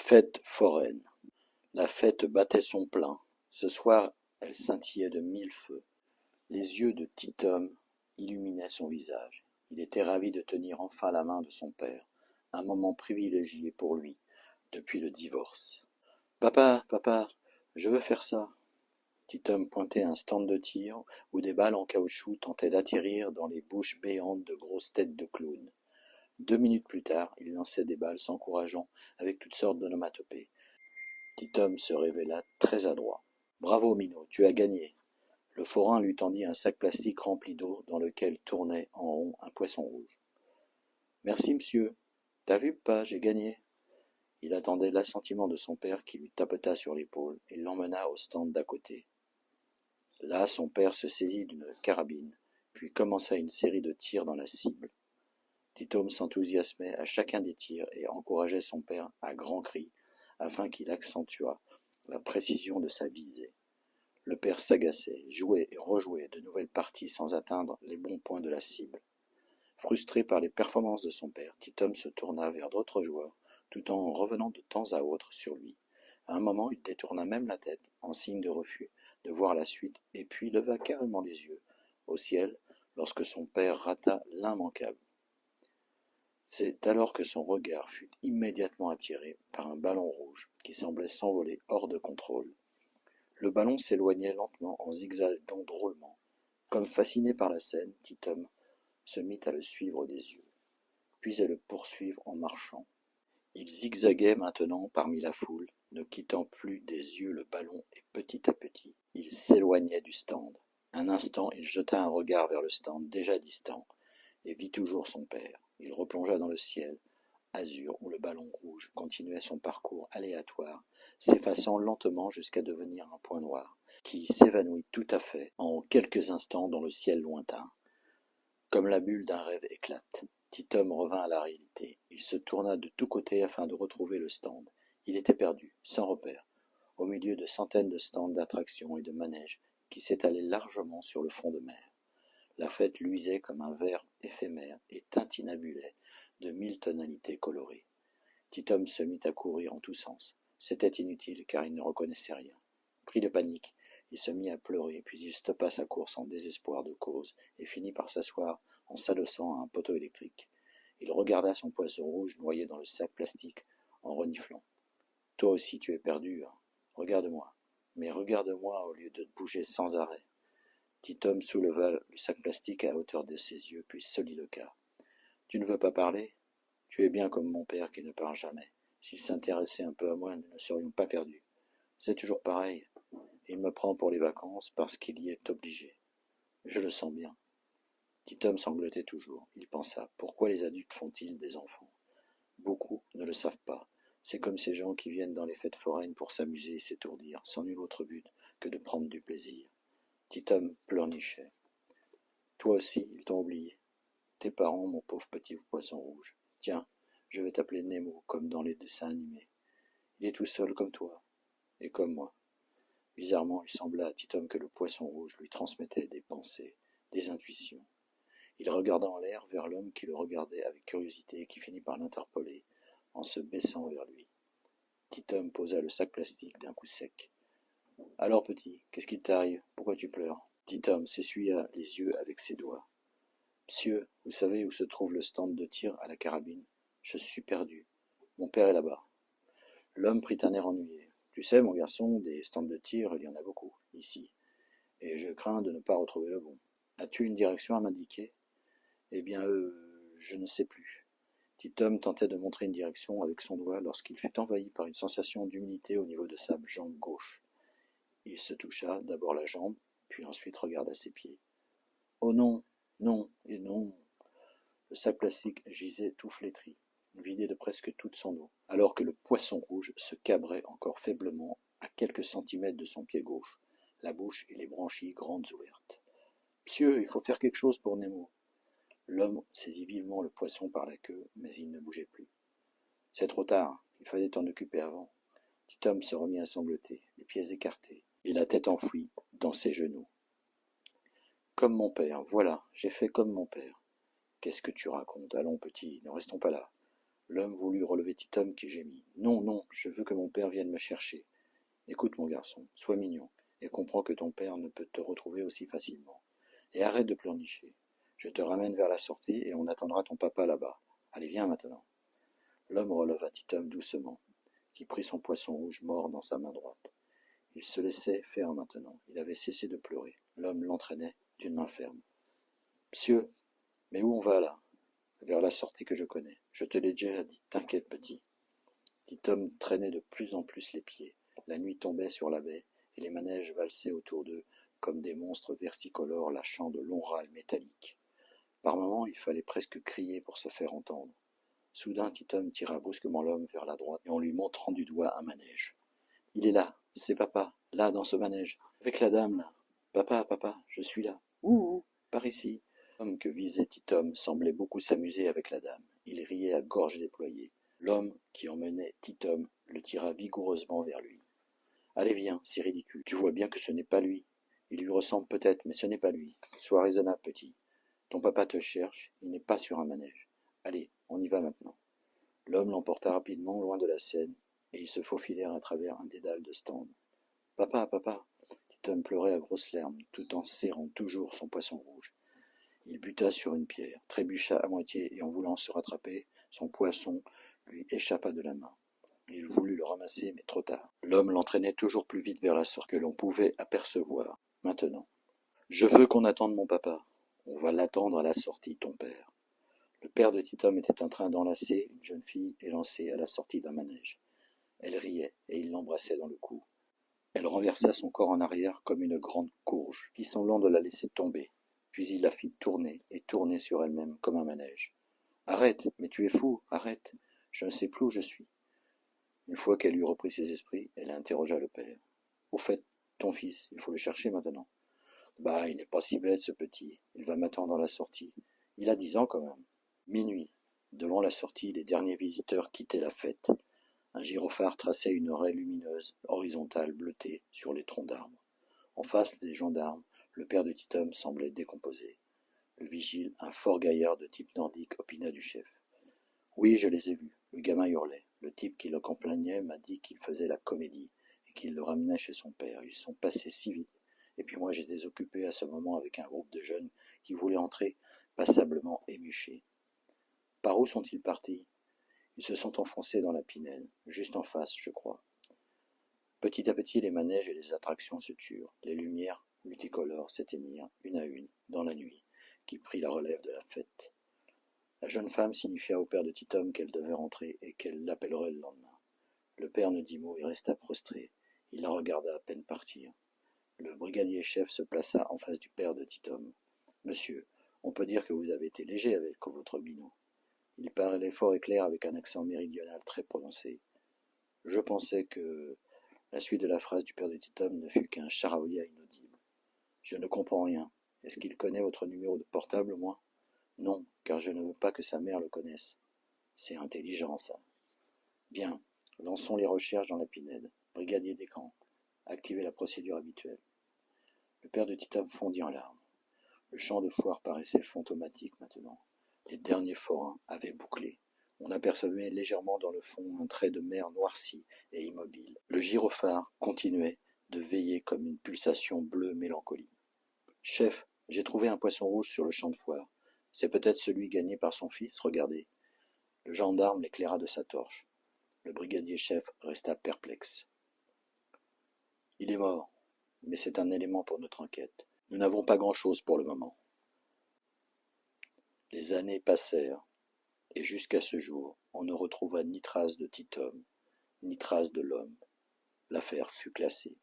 Fête foraine. La fête battait son plein. Ce soir, elle scintillait de mille feux. Les yeux de Ti-Tom illuminaient son visage. Il était ravi de tenir enfin la main de son père, un moment privilégié pour lui, depuis le divorce. « Papa, papa, je veux faire ça. » Ti-Tom pointait un stand de tir où des balles en caoutchouc tentaient d'atterrir dans les bouches béantes de grosses têtes de clowns. 2 minutes plus tard, il lançait des balles s'encourageant avec toutes sortes d'onomatopées. Ti-Tom se révéla très adroit. « Bravo, Minot, tu as gagné. » Le forain lui tendit un sac plastique rempli d'eau dans lequel tournait en rond un poisson rouge. « Merci, monsieur. T'as vu, pas, j'ai gagné. » Il attendait l'assentiment de son père qui lui tapota sur l'épaule et l'emmena au stand d'à côté. Là, son père se saisit d'une carabine, puis commença une série de tirs dans la cible. Ti-Tom s'enthousiasmait à chacun des tirs et encourageait son père à grands cris, afin qu'il accentuât la précision de sa visée. Le père s'agaçait, jouait et rejouait de nouvelles parties sans atteindre les bons points de la cible. Frustré par les performances de son père, Ti-Tom se tourna vers d'autres joueurs, tout en revenant de temps à autre sur lui. À un moment, il détourna même la tête, en signe de refus de voir la suite, et puis leva carrément les yeux au ciel lorsque son père rata l'immanquable. C'est alors que son regard fut immédiatement attiré par un ballon rouge qui semblait s'envoler hors de contrôle. Le ballon s'éloignait lentement en zigzagant drôlement. Comme fasciné par la scène, Ti-Tom se mit à le suivre des yeux, puis à le poursuivre en marchant. Il zigzaguait maintenant parmi la foule, ne quittant plus des yeux le ballon, et petit à petit, il s'éloignait du stand. Un instant, il jeta un regard vers le stand déjà distant, et vit toujours son père. Il replongea dans le ciel azur où le ballon rouge continuait son parcours aléatoire, s'effaçant lentement jusqu'à devenir un point noir, qui s'évanouit tout à fait en quelques instants dans le ciel lointain. Comme la bulle d'un rêve éclate, Ti-Tom revint à la réalité. Il se tourna de tous côtés afin de retrouver le stand. Il était perdu, sans repère, au milieu de centaines de stands d'attractions et de manèges qui s'étalaient largement sur le front de mer. La fête luisait comme un verre éphémère et tintinabulait de 1000 tonalités colorées. Ti-Tom se mit à courir en tous sens. C'était inutile, car il ne reconnaissait rien. Pris de panique, il se mit à pleurer, puis il stoppa sa course en désespoir de cause, et finit par s'asseoir en s'adossant à un poteau électrique. Il regarda son poisson rouge noyé dans le sac plastique, en reniflant. « Toi aussi tu es perdu, hein. Regarde-moi. Mais regarde-moi au lieu de te bouger sans arrêt. » Ti-Tom souleva le sac plastique à hauteur de ses yeux, puis soliloqua. « Tu ne veux pas parler ? Tu es bien comme mon père qui ne parle jamais. S'il s'intéressait un peu à moi, nous ne serions pas perdus. C'est toujours pareil. Il me prend pour les vacances parce qu'il y est obligé. Je le sens bien. » Ti-Tom sanglotait toujours. Il pensa, pourquoi les adultes font-ils des enfants ? Beaucoup ne le savent pas. C'est comme ces gens qui viennent dans les fêtes foraines pour s'amuser et s'étourdir, sans nul autre but que de prendre du plaisir. Ti-Tom pleurnichait. Toi aussi, ils t'ont oublié. Tes parents, mon pauvre petit poisson rouge. Tiens, je vais t'appeler Nemo, comme dans les dessins animés. Il est tout seul comme toi, et comme moi. Bizarrement, il sembla à Ti-Tom que le poisson rouge lui transmettait des pensées, des intuitions. Il regarda en l'air vers l'homme qui le regardait avec curiosité et qui finit par l'interpeller en se baissant vers lui. Ti-Tom posa le sac plastique d'un coup sec. « Alors, petit, qu'est-ce qui t'arrive ? Pourquoi tu pleures ?» Ti-Tom s'essuya les yeux avec ses doigts. « Monsieur, vous savez où se trouve le stand de tir à la carabine ? Je suis perdu. Mon père est là-bas. » L'homme prit un air ennuyé. « Tu sais, mon garçon, des stands de tir, il y en a beaucoup, ici. Et je crains de ne pas retrouver le bon. As-tu une direction à m'indiquer ? » Eh bien, je ne sais plus. Ti-Tom tentait de montrer une direction avec son doigt lorsqu'il fut envahi par une sensation d'humidité au niveau de sa jambe gauche. Il se toucha d'abord la jambe, puis ensuite regarda ses pieds. Oh non, non et non. Le sac plastique gisait tout flétri, vidé de presque toute son eau, alors que le poisson rouge se cabrait encore faiblement à quelques centimètres de son pied gauche, la bouche et les branchies grandes ouvertes. « Monsieur, il faut faire quelque chose pour Nemo. » L'homme saisit vivement le poisson par la queue, mais il ne bougeait plus. « C'est trop tard, il fallait t'en occuper avant. » Ti-Tom se remit à sangloter, les pieds écartés, et la tête enfouie dans ses genoux. « Comme mon père, voilà, j'ai fait comme mon père. » « Qu'est-ce que tu racontes ? Allons, petit, ne restons pas là. » L'homme voulut relever Ti-Tom qui gémit. « Non, non, je veux que mon père vienne me chercher. Écoute, mon garçon, sois mignon, et comprends que ton père ne peut te retrouver aussi facilement. Et arrête de pleurnicher. Je te ramène vers la sortie et on attendra ton papa là-bas. Allez, viens maintenant. L'homme releva Titom doucement, qui prit son poisson rouge mort dans sa main droite. Il se laissait faire maintenant. Il avait cessé de pleurer. L'homme l'entraînait d'une main ferme. Monsieur, mais où on va là? Vers la sortie que je connais. Je te l'ai déjà dit. T'inquiète, petit. Titom traînait de plus en plus les pieds. La nuit tombait sur la baie, et les manèges valsaient autour d'eux, comme des monstres versicolores lâchant de longs râles métalliques. Par moments, il fallait presque crier pour se faire entendre. Soudain, Titom tira brusquement l'homme vers la droite, et en lui montrant du doigt un manège. Il est là, c'est papa, là, dans ce manège, avec la dame, là. Papa, papa, je suis là. Ouh, par ici. L'homme que visait Titom semblait beaucoup s'amuser avec la dame. Il riait à gorge déployée. L'homme qui emmenait Titom le tira vigoureusement vers lui. Allez, viens, c'est ridicule. Tu vois bien que ce n'est pas lui. Il lui ressemble peut-être, mais ce n'est pas lui. Sois raisonnable, petit. Ton papa te cherche, il n'est pas sur un manège. Allez, on y va maintenant. L'homme l'emporta rapidement loin de la scène, et ils se faufilèrent à travers un dédale de stands. Papa, papa. Titom pleurait à grosses larmes, tout en serrant toujours son poisson rouge. Il buta sur une pierre, trébucha à moitié, et en voulant se rattraper, son poisson lui échappa de la main. Il voulut le ramasser, mais trop tard. L'homme l'entraînait toujours plus vite vers la sorte que l'on pouvait apercevoir. Maintenant. Je veux qu'on attende mon papa. On va l'attendre à la sortie, ton père. Le père de Titom était en train d'enlacer une jeune fille élancée à la sortie d'un manège. Elle riait, et il l'embrassait dans le cou. Elle renversa son corps en arrière comme une grande courge, fit semblant de la laisser tomber. Puis il la fit tourner et tourner sur elle-même comme un manège. Arrête, mais tu es fou, arrête. Je ne sais plus où je suis. Une fois qu'elle eut repris ses esprits, elle interrogea le père. Au fait, ton fils, il faut le chercher maintenant. Bah, il n'est pas si bête, ce petit. Il va m'attendre à la sortie. Il a 10 ans quand même. Minuit. Devant la sortie, les derniers visiteurs quittaient la fête. Un gyrophare traçait une raie lumineuse, horizontale, bleutée, sur les troncs d'arbres. En face, les gendarmes. Le père de Titom semblait décomposé. Le vigile, un fort gaillard de type nordique, opina du chef. Oui, je les ai vus. Le gamin hurlait. Le type qui l'accompagnait m'a dit qu'il faisait la comédie et qu'il le ramenait chez son père. Ils sont passés si vite. Et puis moi, j'étais occupé à ce moment avec un groupe de jeunes qui voulaient entrer, passablement émuchés. Par où sont-ils partis? Ils se sont enfoncés dans la pinède, juste en face, je crois. Petit à petit, les manèges et les attractions se turent. Les lumières multicolores s'éteignirent, une à une, dans la nuit, qui prit la relève de la fête. La jeune femme signifia au père de Titom qu'elle devait rentrer et qu'elle l'appellerait le lendemain. Le père ne dit mot et resta prostré. Il la regarda à peine partir. Le brigadier-chef se plaça en face du père de Titom. Monsieur, on peut dire que vous avez été léger avec votre minot. Il parlait fort et clair avec un accent méridional très prononcé. Je pensais que la suite de la phrase du père de Titom ne fut qu'un charabia inaudible. Je ne comprends rien. Est-ce qu'il connaît votre numéro de portable, moi? Non, car je ne veux pas que sa mère le connaisse. C'est intelligent, ça. Bien, lançons les recherches dans la pinède. Brigadier d'écran, activez la procédure habituelle. Le père de Titom fondit en larmes. Le champ de foire paraissait fantomatique maintenant. Les derniers forains avaient bouclé. On apercevait légèrement dans le fond un trait de mer noirci et immobile. Le gyrophare continuait de veiller comme une pulsation bleue mélancolie. Chef, j'ai trouvé un poisson rouge sur le champ de foire. C'est peut-être celui gagné par son fils, regardez. Le gendarme l'éclaira de sa torche. Le brigadier-chef resta perplexe. Il est mort, mais c'est un élément pour notre enquête. Nous n'avons pas grand-chose pour le moment. Les années passèrent, et jusqu'à ce jour, on ne retrouva ni trace de Titom, ni trace de l'homme. L'affaire fut classée.